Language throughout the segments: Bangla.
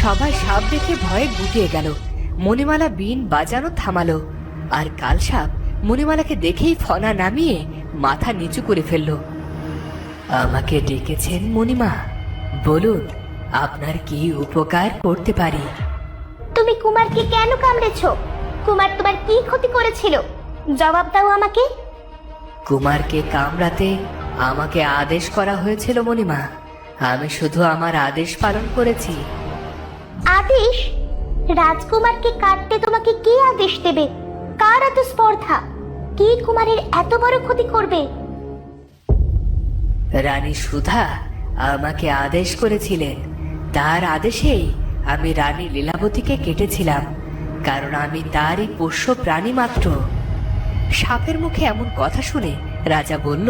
সবাই সাপ দেখে ভয়ে গুটিয়ে গেল। মণিমালা বিন বাজানো থামালো, আর কাল সাপ মণিমালাকে দেখেই ফনা নামিয়ে মাথা নিচু করে ফেলল। আমাকে ডেকেছেন মণিমা, বলুন আপনার কি উপকার করতে পারি? তুমি কুমারকে কেন কামড়েছো? কুমার তোমার কি ক্ষতি করেছিল? জবাব দাও আমাকে। কুমারকে কামড়াতে আমাকে আদেশ করা হয়েছিল মণিমা, আমি শুধু আমার আদেশ পালন করেছি। আদেশ? রাজকুমারকে কাটতে তোমাকে কে আদেশ দেবে? কার এত স্পর্ধা? কে কুমারের এত বড় ক্ষতি করবে? রানী সুধা আমাকে আদেশ করেছিলেন, তার আদেশেই আমি রানী লীলাবতীকে কেটেছিলাম, কারণ আমি তারই পোষ্য প্রাণী মাত্র। সাপের মুখে এমন কথা শুনে রাজা বলল,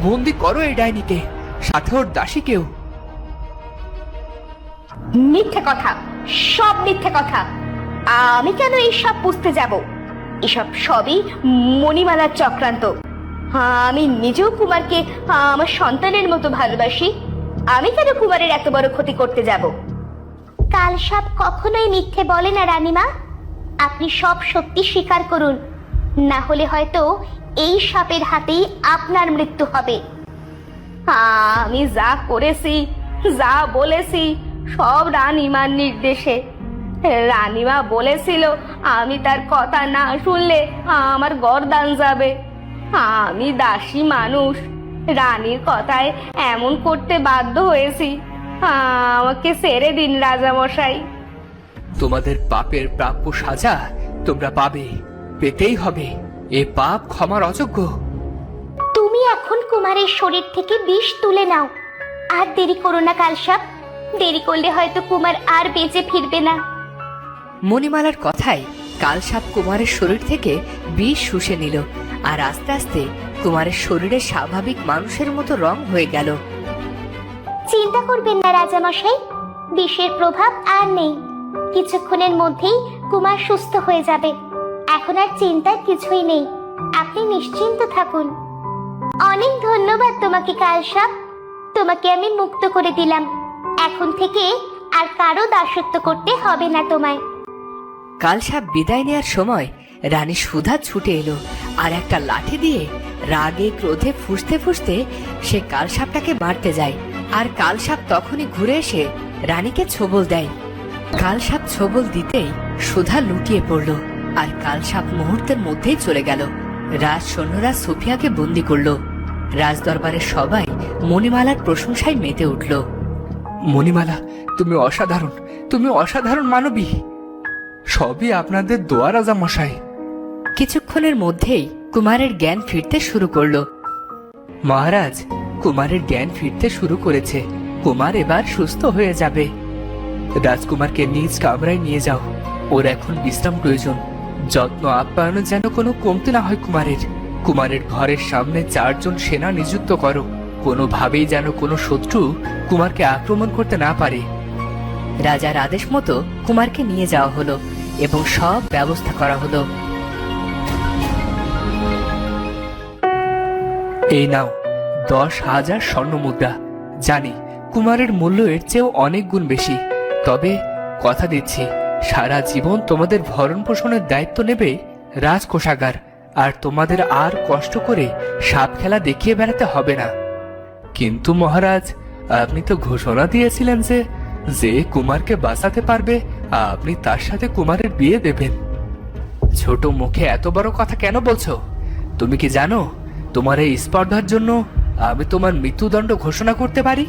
বন্দি করো এই ডাইনিকে, সাথে ওর দাসীকেও। মিথ্যে কথা, সব মিথ্যে কথা। আমি কেন এই সব বুঝতে যাব? এসব সবই মণিমালার চক্রান্ত। আমি নিজেও কুমারকে আমার সন্তানের মতো ভালোবাসি। আমি কেন কুমারের এত বড় ক্ষতি করতে যাব? কাল সাপ কখনোই মিথ্যে বলে না রানীমা। আপনি সব সত্যি স্বীকার করুন, না হলে হয়তো এই সাপের হাতেই আপনার মৃত্যু হবে। আমি যা করেছি, যা বলেছি, সব রানীমার নির্দেশে। রানীমা বলেছিল আমি তার কথা না শুনলে আমার গর্দান যাবে। আমি দাসী মানুষ, রানীর কথায় এমন করতে বাধ্য হয়েছি। আমাকে ছেড়ে দিন রাজামশাই। তোমাদের পাপের প্রাপ্য সাজা তোমরা পাবে, পেতেই হবে। এ পাপ ক্ষমার অযোগ্য। তুমি এখন কুমারের শরীর থেকে বিষ তুলে নাও। আর দেরি করো না কালসাপ, দেরি করলে হয়তো কুমার আর বেঁচে ফিরবে না। মণিমালার কথায় কাল সাপ কুমারের শরীর থেকে বিষ শুষে নিল, আর আস্তে আস্তে কুমারের শরীরে স্বাভাবিক মানুষের মতো রং হয়ে গেল। চিন্তা করবেন না রাজামশাই, বিষের প্রভাব আর নেই। কিছুক্ষণের মধ্যেই কুমার সুস্থ হয়ে যাবে। এখন আর চিন্তার কিছুই নেই, আপনি নিশ্চিন্ত থাকুন। অনেক ধন্যবাদ তোমাকে কালসাপ, তোমাকে আমি মুক্ত করে দিলাম। এখন থেকে আর কারো দাসত্ব করতে হবে না তোমায়। কাল সাপ বিদায় নেয়ার সময় রানী সুধা ছুটে এলো, আর একটা লাঠি দিয়ে রাগে ক্রোধে ফুঁসতে ফুঁসতে সে কাল সাপটাকে মারতে যায়। আর কাল সাপ তখনই ঘুরে এসে রানীকে ছোবল দেয়। কাল সাপ ছোবল দিতেই সুধা লুটিয়ে পড়ল, আর কাল সাপ মুহূর্তের মধ্যেই চলে গেল। রাজ সৈন্যরা সুফিয়াকে বন্দি করলো। রাজদরবারের সবাই মণিমালার প্রশংসায় মেতে উঠল। মণিমালা, তুমি অসাধারণ মানবী। সবই আপনাদের দোয়া রাজামশাই। কিছুক্ষণের মধ্যেই কুমারের জ্ঞান ফিরতে শুরু করলো। মহারাজ, কুমারের জ্ঞান ফিরতে শুরু করেছে। কুমার এবার সুস্থ হয়ে যাবে। রাজকুমারকে নিজ কামরায় নিয়ে যাও, ওর এখন বিশ্রাম প্রয়োজন। যত্ন আপ্যায়নে যেন কোনো কমতি না হয় কুমারের। কুমারের ঘরের সামনে 4 জন সেনা নিযুক্ত করো, কোনোভাবেই যেন কোনো শত্রু কুমারকে আক্রমণ করতে না পারে। রাজার আদেশ মতো কুমারকে নিয়ে যাওয়া হলো এবং সব ব্যবস্থা করা হলো। এই নাও 10,000 স্বর্ণ মুদ্রা। জানি কুমারের মূল্য এর চেয়েও অনেক গুণ বেশি, তবে কথা দিচ্ছি সারা জীবন তোমাদের ভরণ পোষণের দায়িত্ব নেবে রাজকোষাগার, আর তোমাদের আর কষ্ট করে সাপ খেলা দেখিয়ে বেড়াতে হবে না। কিন্তু মহারাজ, আপনি তো ঘোষণা দিয়েছিলেন যে যে কুমারকে বাঁচাতে পারবে আপনি তার সাথে কুমারের বিয়ে দেবেন। ছোট মুখে এত বড় কথা কেন বলছো? তুমি কি জানো তোমার এই স্পর্ধার জন্য আমি তোমার মৃত্যুদণ্ড ঘোষণা করতে পারি?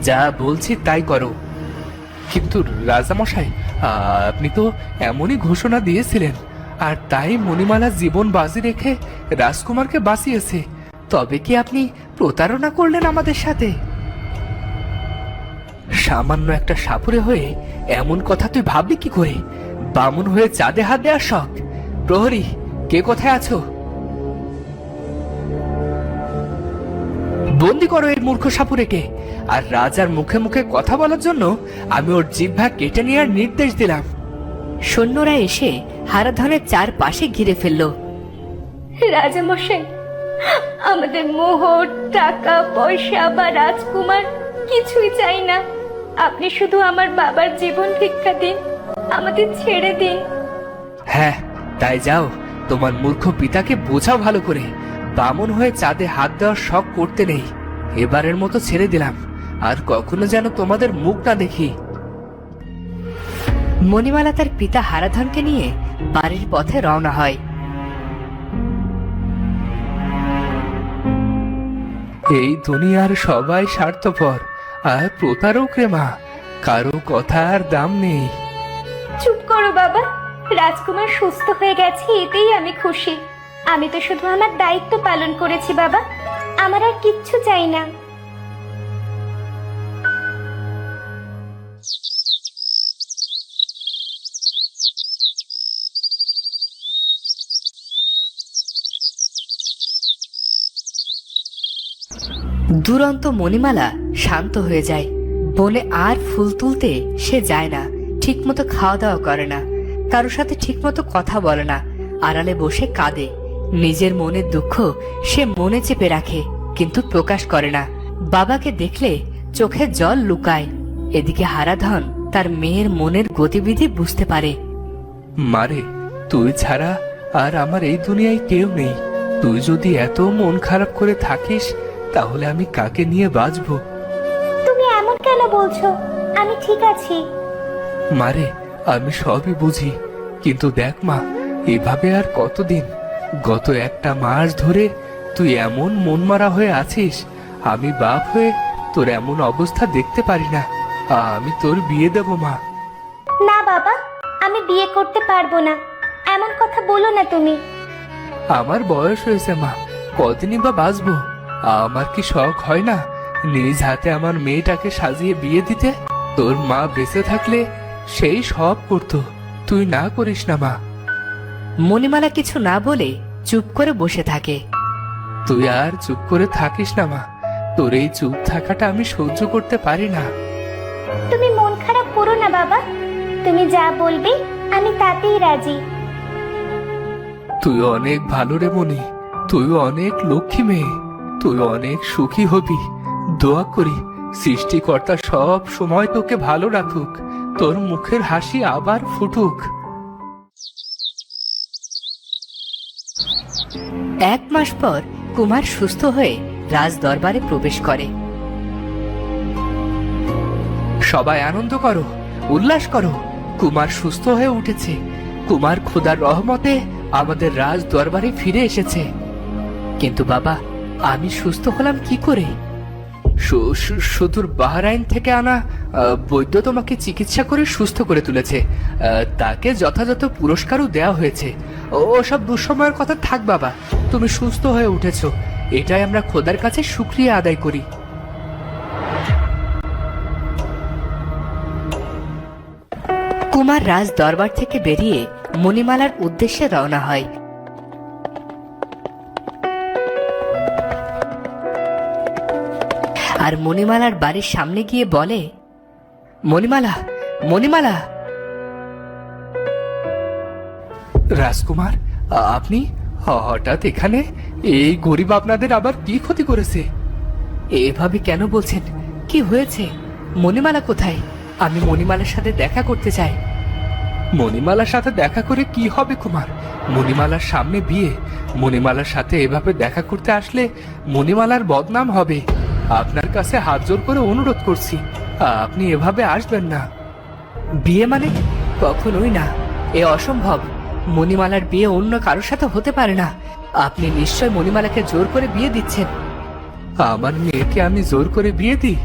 যা বলছি তাই করো। কিন্তু রাজামশাই, আপনি তো এমনই ঘোষণা দিয়েছিলেন, আর তাই মণিমালা জীবন বাজি রেখে রাজকুমারকে বাঁচিয়েছে। তবে কি আপনি প্রতারণা করলেন আমাদের সাথে? সামান্য একটা সাপুরে হয়ে এমন কথা তুই ভাবলি কি করে? বামুন হয়ে চাঁদে হাত দেওয়ার শখ? প্রহরী, কে কোথায় আছো? বন্দি করো এই মূর্খ সাপুরেকে। আর রাজার মুখে মুখে কথা বলার জন্য আমি ওর জিহ্বা কেটে নেওয়ার নির্দেশ দিলাম। সৈন্যরা এসে হারাধনের চারপাশে ঘিরে ফেলল। রাজামশাই, আমাদের মোহর, টাকা পয়সা বা রাজকুমার কিছুই চাই না। আপনি শুধু আমার বাবার জীবন ভিক্ষা দিন, আমাদের ছেড়ে দিন। হ্যাঁ, তাই যাও, তোমার মূর্খ পিতাকে বোঝাও ভালো করে। বামন হয়ে চাঁদে হাত দেওয়ার শখ করতে নেই। এবারের মতো ছেড়ে দিলাম, আর কখনো যেন তোমাদের মুখ না দেখি। মণিমালা তার পিতা হারাধনকে নিয়ে বাড়ির পথে রওনা হয়। এই দুনিয়ার সবাই স্বার্থপর আর প্রতারক রে মা, কারো কথা আর দাম নেই। চুপ করো বাবা, রাজকুমার সুস্থ হয়ে গেছে এতেই আমি খুশি। আমি তো শুধু আমার দায়িত্ব পালন করেছি বাবা, আমার আর কিচ্ছু চাই না। দুরন্ত মণিমালা শান্ত হয়ে যায়। বনে আর ফুল তুলতে সে যায় না, ঠিকমতো খাওয়া দাওয়া করে না, কারোর সাথে ঠিকমতো কথা বলে না, আড়ালে বসে কাঁদে। নিজের মনের দুঃখ সে মনে চেপে রাখে, কিন্তু প্রকাশ করে না। বাবাকে দেখলে চোখে জল লুকায়। এদিকে হারাধন তার মেয়ের মনের গতিবিধি বুঝতে পারে। মারে, তুই ছাড়া আর আমার এই দুনিয়ায় কেউ নেই। তুই যদি এত মন খারাপ করে থাকিস, তাহলে আমি কাকে নিয়ে বাঁচবো? তুমি এমন কেন বলছো? আমি ঠিক আছি। মারে, আমি সবই বুঝি, কিন্তু দেখ মা, এভাবে আর কতদিন? গত একটা মাস ধরে তুই এমন মনমারা হয়ে আছিস। আমি বাপ হয়ে তোর এমন অবস্থা দেখতে পারি না। আমি তোর বিয়ে দেব মা। না বাবা, আমি বিয়ে করতে পারবো না। এমন কথা বলো না তুমি। আমার বয়স হয়েছে মা, কদিনই বা বাঁচবো? আমার কি শখ হয় না নিজ হাতে আমার মেয়েটাকে সাজিয়ে বিয়ে দিতে? তোর মা বেঁচে থাকলে সেই সব করতো, তুই না করিস না মা। মণিমালা কিছু না বলে চুপ করে বসে থাকে। তুই আর চুপ করে থাকিস না মা, তোর এই চুপ থাকাটা আমি সহ্য করতে পারি না। তুমি মন খারাপ করো না বাবা, তুমি যা বলবে আমি তাতেই রাজি। তুই অনেক ভালো রে মনি, তুই অনেক লক্ষ্মী মেয়ে, তুই অনেক সুখী হবি। দোয়া করি সৃষ্টিকর্তা সব সময় তোকে ভালো রাখুক, তোর মুখের হাসি আবার ফুটুক। 1 মাস পর কুমার সুস্থ হয়ে রাজ দরবারে প্রবেশ করে। সবাই আনন্দ করো, উল্লাস করো, কুমার সুস্থ হয়ে উঠেছে। কুমার খোদার রহমতে আমাদের রাজ দরবারে ফিরে এসেছে। কিন্তু বাবা, আমি সুস্থ হলাম কি করে? সুদূর বাহরাইন থেকে আনা বৈদ্য তোমাকে চিকিৎসা করে সুস্থ করে তুলেছে। তাকে যথাযথ পুরস্কারও দেওয়া হয়েছে। সব দুঃসময়ের কথা থাক বাবা, তুমি সুস্থ হয়ে উঠেছো, এটাই আমরা খোদার কাছে শুকরিয়া আদায় করি। কুমার রাজ দরবার থেকে বেরিয়ে মণিমালার উদ্দেশ্যে রওনা হয়। আর মণিমালার বাড়ির সামনে গিয়ে বলে, মণিমালা, মণিমালা। রাজকুমার, আপনি হঠাৎ এখানে? এই গরিব আপনাদের আবার কি ক্ষতি করেছে? এভাবে কেন বলছেন? কি হয়েছে? মণিমালা কোথায়? আমি মণিমালার সাথে দেখা করতে চাই। মণিমালার সাথে দেখা করে কি হবে কুমার? মণিমালার সামনে বিয়ে, মণিমালার সাথে এভাবে দেখা করতে আসলে মণিমালার বদনাম হবে। আপনার কাছে হাত জোর করে অনুরোধ করছি, আপনি এভাবে আসবেন না। বিয়ে মানে? কখনোই না, এ অসম্ভব। মণিমালার বিয়ে অন্য কারোর সাথে হতে পারে না। আপনি নিশ্চয় মণিমালাকে জোর করে বিয়ে দিচ্ছেন। আমার মেয়েকে আমি জোর করে বিয়ে দিই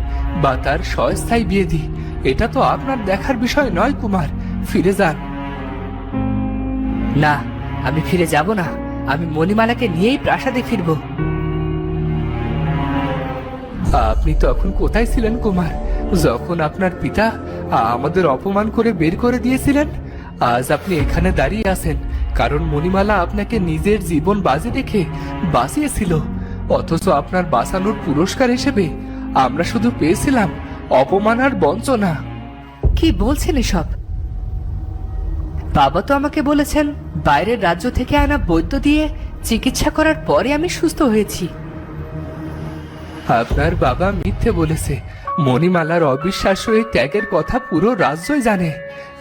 বা তার স্বস্থায়ী বিয়ে দিই, এটা তো আপনার দেখার বিষয় নয় কুমার। ফিরে যান। না, আমি ফিরে যাব না। আমি মণিমালাকে নিয়েই প্রাসাদে ফিরব। আপনি তখন কোথায় ছিলেন কুমার, যখন আপনার পিতা আমাদের অপমান করে বের করে দিয়েছিলেন? আজ আপনি এখানে দাঁড়িয়ে আছেন কারণ মণিমালা আপনাকে নিজের জীবন বাজি রেখে বাঁচিয়েছিল। অথচ আপনার বাঁচানোর পুরস্কার হিসেবে আমরা শুধু পেয়েছিলাম অপমান আর বঞ্চনা। কি বলছেন এসব? বাবা তো আমাকে বলেছেন বাইরের রাজ্য থেকে আনা বৈদ্য দিয়ে চিকিৎসা করার পরে আমি সুস্থ হয়েছি। আপনার বাবা মিথ্যে বলেছে। মণিমালার অবিশ্বাস্য এই ত্যাগের কথা পুরো রাজ্যই জানে।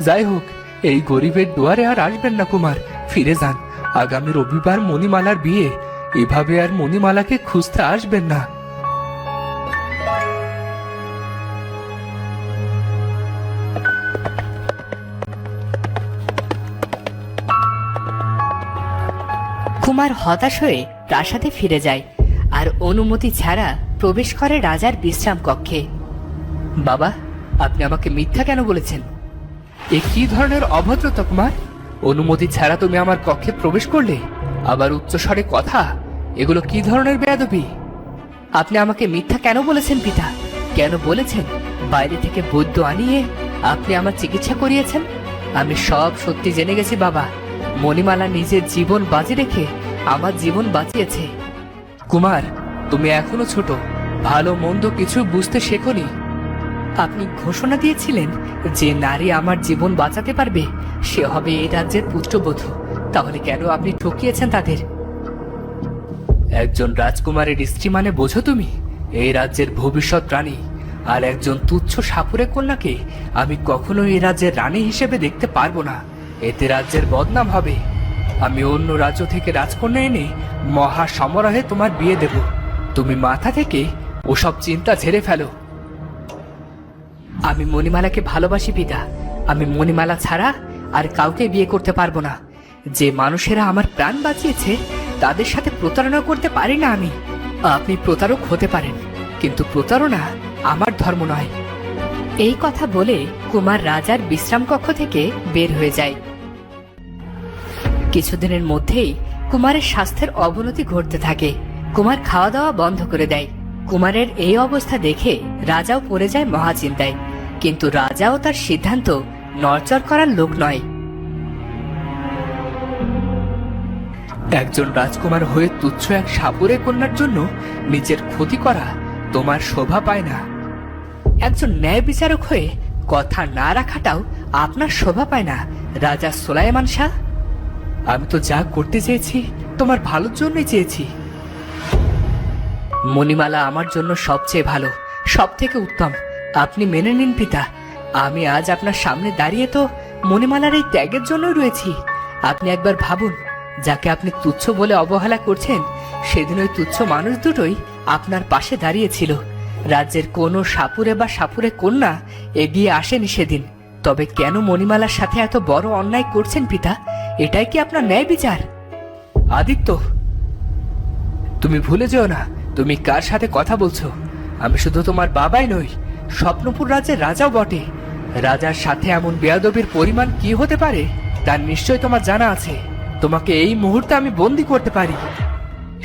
যাই হোক, এই গরিবের দুয়ারে আর আসবেন না কুমার, ফিরে যান। আগামী রবিবার মণিমালার বিয়ে, এভাবে আর মণিমালাকে খুঁজতে আসবেন না। কুমার হতাশ হয়ে প্রাসাদে ফিরে যায় আর অনুমতি ছাড়া প্রবেশ করে রাজার বিশ্রাম কক্ষে। বাবা, আপনি আমাকে মিথ্যা কেন বলেছেন? এ কি ধরনের অভদ্রতা কুমার? অনুমতি ছাড়া তুমি আমার কক্ষে প্রবেশ করলে, আবার উচ্চস্বরে কথা, এগুলো কি ধরনের বেয়াদবি? আপনি আমাকে মিথ্যা কেন বলেছেন পিতা? কেন বলেছেন বাইরে থেকে বৈদ্য আনিয়ে আপনি আমার চিকিৎসা করিয়েছেন? আমি সব সত্যি জেনে গেছি বাবা। মণিমালা নিজের জীবন বাজি রেখে আমার জীবন বাঁচিয়েছে। কুমার, তুমি এখনো ছোট, ভালো মন্দ কিছু বুঝতে শেখোনি। আপনি ঘোষণা দিয়েছিলেন যে নারী আমার জীবন বাঁচাতে পারবে সে হবে এই রাজ্যের পুত্রবধূ, তাহলে কেন আপনি ঠকিয়েছেন তাদের? একজন রাজকুমারের স্ত্রী মানে বোঝো তুমি? এই রাজ্যের ভবিষ্যৎ রানী। আর একজন তুচ্ছ সাপুরে কন্যাকে আমি কখনো এই রাজ্যের রানী হিসেবে দেখতে পারবো না। এতে রাজ্যের বদনাম হবে। আমি অন্য রাজ্য থেকে রাজকন্যা এনে মহা সমারোহে তোমার বিয়ে দেব। তুমি মাথা থেকে ওসব চিন্তা ঝেড়ে ফেলো। আমি মণিমালাকে ভালোবাসি পিতা। আমি মণিমালা ছাড়া আর কাউকে বিয়ে করতে পারবো না। যে মানুষেরা আমার প্রাণ বাঁচিয়েছে তাদের সাথে প্রতারণা করতে পারি না আমি। আপনি প্রতারক হতে পারেন, কিন্তু প্রতারণা আমার ধর্ম নয়। এই কথা বলে কুমার রাজার বিশ্রাম কক্ষ থেকে বের হয়ে যায়। কিছুদিনের মধ্যেই কুমারের স্বাস্থ্যের অবনতি ঘটতে থাকে। কুমার খাওয়া দাওয়া বন্ধ করে দেয়। কুমারের এই অবস্থা দেখে রাজাও পড়ে যায় মহাচিন্তায়, কিন্তু রাজাও তার সিদ্ধান্ত নড়চড় করার লোক নয়। একজন রাজকুমার হয়ে তুচ্ছ এক সাপুরে কন্যার জন্য নিজের ক্ষতি করা তোমার শোভা পায় না। একজন ন্যায় বিচারক হয়ে কথা না রাখাটাও আপনার শোভা পায় না রাজা সুলাইমান শাহ। আমি তো যা করতে চেয়েছি তোমার ভালোর জন্যই চেয়েছি। মণিমালা আমার জন্য সবচেয়ে ভালো, সব থেকে উত্তম। আপনি মেনে নিন পিতা। আমি আজ আপনার সামনে দাঁড়িয়ে তো মণিমালার এই ত্যাগের জন্যই রয়েছি। আপনি একবার ভাবুন, যাকে আপনি তুচ্ছ বলে অবহেলা করছেন সেদিন ওই তুচ্ছ মানুষ দুটোই আপনার পাশে দাঁড়িয়েছিল। রাজ্যের কোনো সাপুরে বা সাপুরে কন্যা এগিয়ে আসেনি সেদিন। তবে কেন মণিমালার সাথে এত বড় অন্যায় করছেন পিতা? এটাই কি আপনার ন্যায় বিচার? আদিত্য, তুমি ভুলে যেও না তুমি কার সাথে কথা বলছো। আমি শুধু তোমার বাবাই নই, স্বপ্নপুর রাজ্যের রাজাও বটে। রাজার সাথে এমন বেয়াদবির পরিমাণ কি হতে পারে তার নিশ্চয় তোমার জানা আছে। তোমাকে এই মুহূর্তে আমি বন্দি করতে পারি।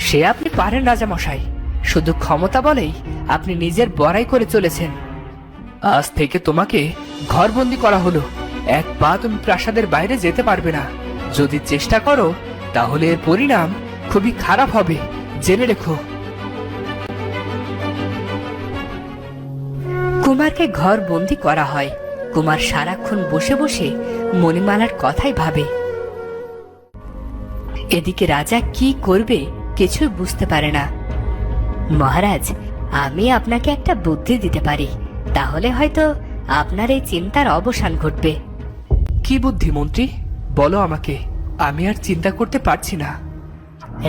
সে আপনি পারেন রাজামশাই। শুধু ক্ষমতা বলেই আপনি নিজের বড়াই করে চলেছেন। আজ থেকে তোমাকে ঘরবন্দি করা হলো। এক পা তুমি প্রাসাদের বাইরে যেতে পারবে না। যদি চেষ্টা করো তাহলে এর পরিণাম খুবই খারাপ হবে, জেনে রেখো। কুমারকে ঘর বন্দি করা হয়। কুমার সারাক্ষণ বসে বসে মণিমালার কথাই ভাবে। এদিকে রাজা কি করবে কিছুই বুঝতে পারে না। মহারাজ, আমি আপনাকে একটা বুদ্ধি দিতে পারি, তাহলে হয়তো আপনার এই চিন্তার অবসান ঘটবে। কি বুদ্ধি মন্ত্রী? বলো আমাকে, আমি আর চিন্তা করতে পারছি না।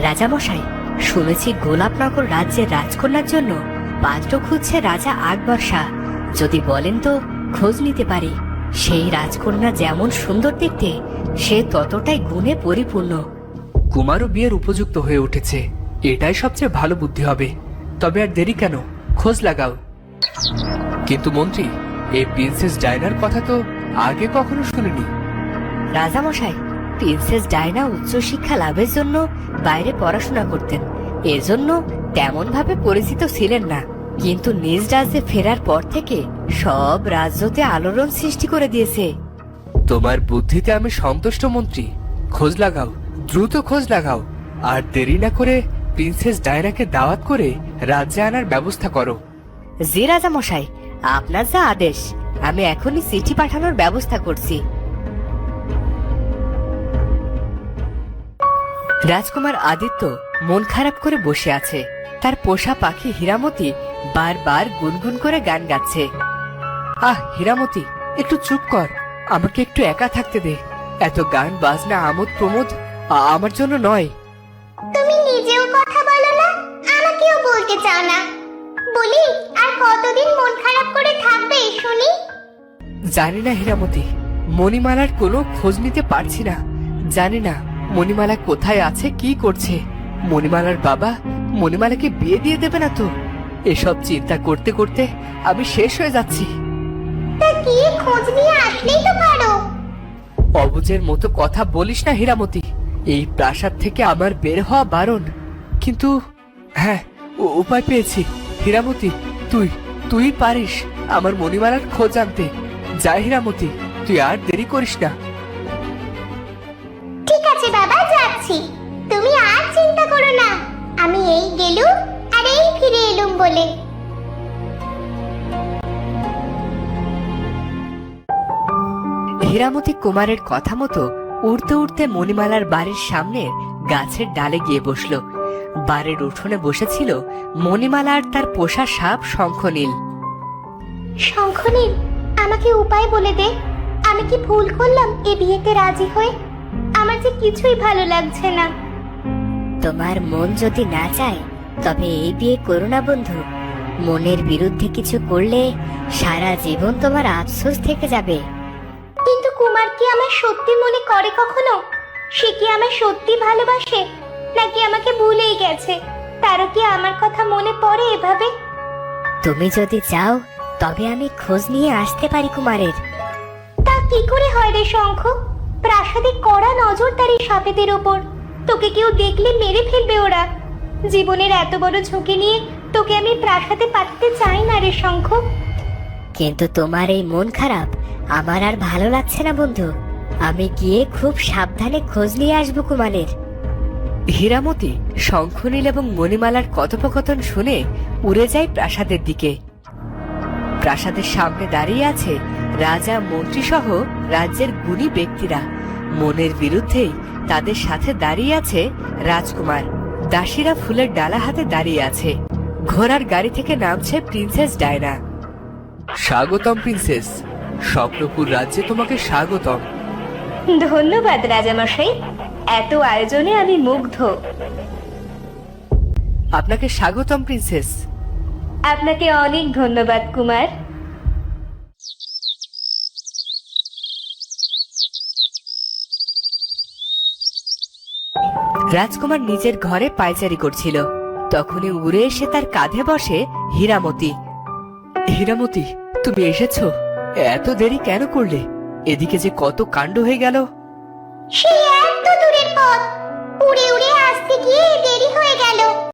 রাজামশাই, শুনেছি গোলাপনগর রাজ্যের রাজকন্যার জন্য পাত্র খুঁজছে রাজা আকবর শাহ। যদি বলেন তো খোঁজ নিতে পারি। সেই রাজকন্যা যেমন সুন্দর দেখতে, সে ততটাই গুণে পরিপূর্ণ। কুমারও বিয়ের উপযুক্ত হয়ে উঠেছে, এটাই সবচেয়ে ভালো বুদ্ধি হবে। তবে আর দেরি কেন, খোঁজ লাগাও। কিন্তু মন্ত্রী, এই প্রিন্সেস ডায়নার কথা তো আগে কখনো শুনিনি। রাজামশাই, প্রিন্সেস ডায়না উচ্চশিক্ষা লাভের জন্য বাইরে পড়াশোনা করতেন, এজন্য তেমন ভাবে পরিচিত ছিলেন না। কিন্তু নিজ রাজ্যে ফেরার পর থেকে সব রাজ্যতে আলোড়ন সৃষ্টি করে দিয়েছে। তোমার বুদ্ধিতে আমি সন্তুষ্ট মন্ত্রী। খোঁজ লাগাও, দ্রুত খোঁজ লাগাও। আর দেরি না করে প্রিন্সেস ডায়নাকে দাওয়াত করে রাজ্যে আনার ব্যবস্থা করো। জি রাজামশাই, আপনার যা আদেশ। আমি এখনই চিঠি পাঠানোর ব্যবস্থা করছি। রাজকুমার আদিত্য মন খারাপ করে বসে আছে। তার পোষা পাখি হীরামতি বারবার গুনগুন করে গান গাচ্ছে। হীরামতি, একটু চুপ কর, আমাকে একটু একা থাকতে দে। এত গান বাজনা আমোদ প্রমোদ আমার জন্য নয়। তুমি নিজেও কথা বলো না, আমাকেও বলতে চাও না। বলি, আর কতদিন মন খারাপ করে থাকবে শুনি? জানি না হীরামতি, মণিমালার কোনো খোঁজ নিতে পারছি না। জানি না মণিমালা কোথায় আছে, কি করছে। মণিমালার বাবা মণিমালাকে বিয়ে দিয়ে দেবে না তো? এসব চিন্তা করতে করতে আমি শেষ হয়ে যাচ্ছি। তা কি খোঁজ নিয়ে আসলেই তো পারো। অবুঝের মতো কথা বলিস না হীরামতি, এই প্রাসাদ থেকে আমার বের হওয়া বারণ। কিন্তু হ্যাঁ, উপায় পেয়েছি। হীরামতি, তুই পারিস আমার মণিমালার খোঁজ আনতে। যা হীরামতি, তুই আর দেরি করিস না। ঠিক আছে বাবা, যাচ্ছি। তুমি আর চিন্তা করো না, আমি এই গেলুম আর এই ফিরে এলুম বলে। হীরামতি কুমারের কথা মতো উড়তে উড়তে মণিমালার বাড়ির সামনে গাছের ডালে গিয়ে বসলো। বাড়ির উঠোনে বসেছিল মণিমালা আর তার পোষা সাপ শঙ্খনীল। শঙ্খনীল, আমাকে উপায় বলে দে। আমি কি ভুল করলাম এ বিয়েতে রাজি হয়ে? আমার যে কিছুই ভালো লাগছে না। তোমার মন যদি না চায় তবে এই বিয়ে করো না বন্ধু। মনের বিরুদ্ধে কিছু করলে সারা জীবন তোমার আফসোস থেকে যাবে। কিন্তু কুমার কি আমার সত্যি মনে করে কখনো? সে কি আমায় সত্যি ভালোবাসে, নাকি আমাকে ভুলেই গেছে? তারও কি আমার কথা মনে পড়ে এভাবে? তুমি যদি চাও তবে আমি খোঁজ নিয়ে আসতে পারি কুমারের। তা কি করে হয় রে শঙ্খ? প্রাসাদে কড়া নজরদারি সাপেদের ওপর। তোকে কেউ দেখলে মেরে ফেলবে ওরা। জীবনের এত বড় ঝুঁকি নিয়ে তোকে আমি প্রাসাদে পাঠাতে চাই না রে শঙ্খ। কিন্তু তোমার এই মন খারাপ আমার আর ভালো লাগছে না বন্ধু। আমি গিয়ে খুব সাবধানে খোঁজ নিয়ে আসবো কুমারের। হীরামতি শঙ্খনীল এবং মণিমালার কথোপকথন শুনে উড়ে যায় প্রাসাদের দিকে। প্রাসাদের সামনে দাঁড়িয়ে আছে রাজা, মন্ত্রী সহ রাজ্যের গুণী ব্যক্তিরা। মনের বিরুদ্ধেই তাদের সাথে দাঁড়িয়ে আছে রাজকুমার। দাসীরা ফুলের ডালা হাতে দাঁড়িয়ে আছে। ঘোড়ার গাড়ি থেকে নামছে প্রিন্সেস ডায়না। স্বাগতম প্রিন্সেস, স্বপ্নপুর রাজ্যে তোমাকে স্বাগতম। ধন্যবাদ রাজামশাই, এত আয়োজনে আমি মুগ্ধ। আপনাকে স্বাগতম প্রিন্সেস। আপনাকে অনেক ধন্যবাদ কুমার। রাজকুমার নিজের ঘরে পায়চারি করছিল, তখনই উড়ে এসে তার কাঁধে বসে হীরামতি। হীরামতি, তুমি এসেছো? এত দেরি কেন করলে? এদিকে যে কত কাণ্ড হয়ে গেল। সে এত দূরের পথ,